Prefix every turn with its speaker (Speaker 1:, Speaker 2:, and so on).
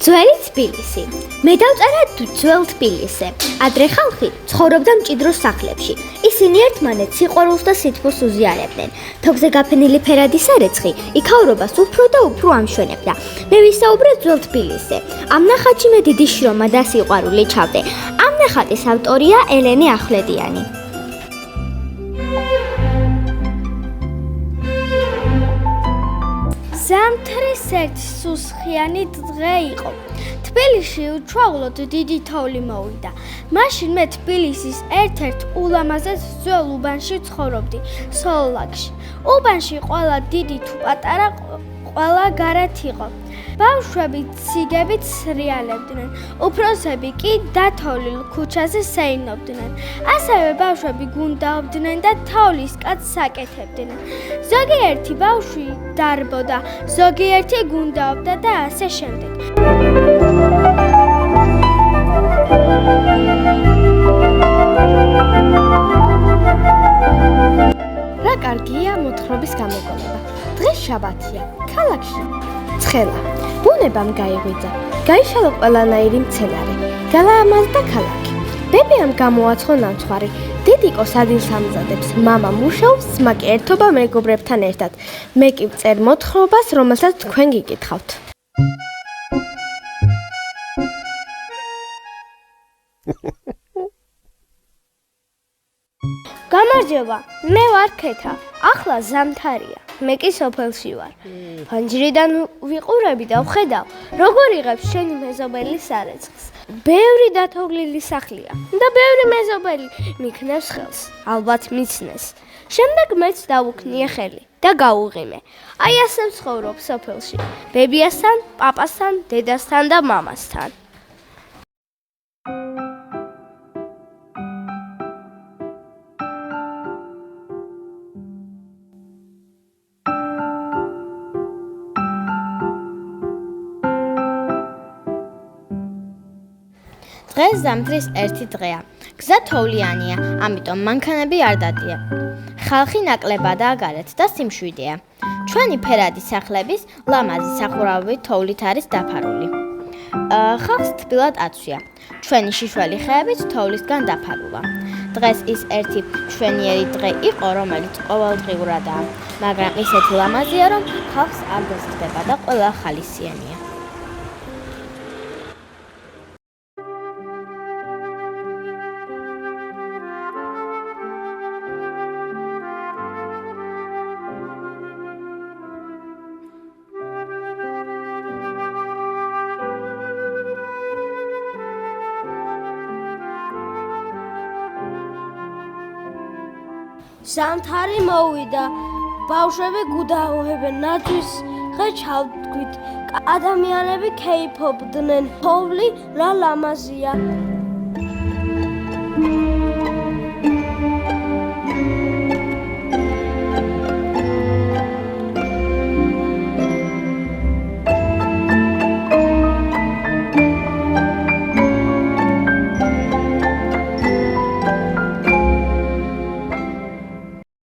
Speaker 1: ძველი თბილისი. მე დავწერა ძველ თბილისზე. ადრე ხალხი ცხოვრობდა მჭიდრო სახლებში. ისინი ერთმანეთს სიყვარულს და სითბოს უზიარებდნენ. თოქზე გაფენილი ფერადი სარეცხი იქაურობას უფრო და უფრო ამშვენებდა. მე ვისაუბრე ძველ თბილისზე. ამ ნახატში მე დიდი შრომა და სიყვარული ჩავდე. ამ ნახატის ავტორია ელენე ახვლედიანი.
Speaker 2: ზამთრის ერთ სუსხიანი დღე იყო. თბილისში უჩვეულოდ დიდი თოვლი მოვიდა. მაშინ მე თბილისის ერთ-ერთ ულამაზეს ძველ უბანში ცხოვრობდი, სოლოლაკში. უბანში ყველა დიდი თუ პატარა ყველა გარეთ იყო. ბავშვები ციგებით სრიალებდნენ, უფროსები კი დათოვლილ ქუჩაზე სეინობდნენ. ასევე ბავშვები გუნდაობდნენ და თოვლის კაცს აკეთებდნენ. ზოგიერთი ბავშვი დარბოდა, ზოგიერთი გუნდაობდა და ასე შემდეგ.
Speaker 3: რა კარგია მოთხრობის გამოგონება. დღეს შაბათია. ქალაქში ცხელა. ბუნებამ გაიღვიძა. გაიშალა ყველანაირი მცენარე. გააამალდა ქალაქი. ბებიამ გამოაცხო ნამცხვარი. დედიკოს ადილს ამზადებს. მამა მუშაობს, მაკი ერთობა მეგობრებთან ერთად. მე კი ვწერ მოთხრობას, რომელსაც თქვენ გიკითხავთ.
Speaker 2: გამარჯობა, მე ვარ ქეთა. ახლა ზამთარია. მე კი სოფელში ვარ. ფანჯრიდან ვიყურები და ვხედავ, როგორ იღებს შენი მეზობელი სარეცხს. ბევრი დათოვლილი სახლია და ბევრი მეზობელი მიქნევს ხელს. ალბათ მიცნეს. შემდეგ მეც დავუქნიე ხელი და გავუღიმე. აი ასე ვცხოვრობ სოფელში. ბებიასთან, პაპასთან, დედასთან და მამასთან.
Speaker 4: დღეს ზამთრის ერთი დღეა. გზა თოვლიანია, ამიტომ მანქანები არ დადიან. ხალხი ნაკლებადაა გარეთ და სიმშვიდეა. ჩვენი ფერადი სახლების ლამაზი სახურავი თოვლით არის დაფარული. ხალხს თბილად აცვია. ჩვენი შიშველი ხეებიც თოვლისგან დაფარულა. დღეს ის ერთი მშვენიერი დღე იყო, რომელიც ყოველდღიურადაა, მაგრამ ისეთი ლამაზია, რომ ხალხს არ გასწრება და ყველა ხალისიანია.
Speaker 2: ზამთარი მოვიდა. ბავშვები გუდაობენ, ნათვის ღე ჩავდგით. ადამიანები ქეიფობდნენ. თოვლი რა ლამაზია.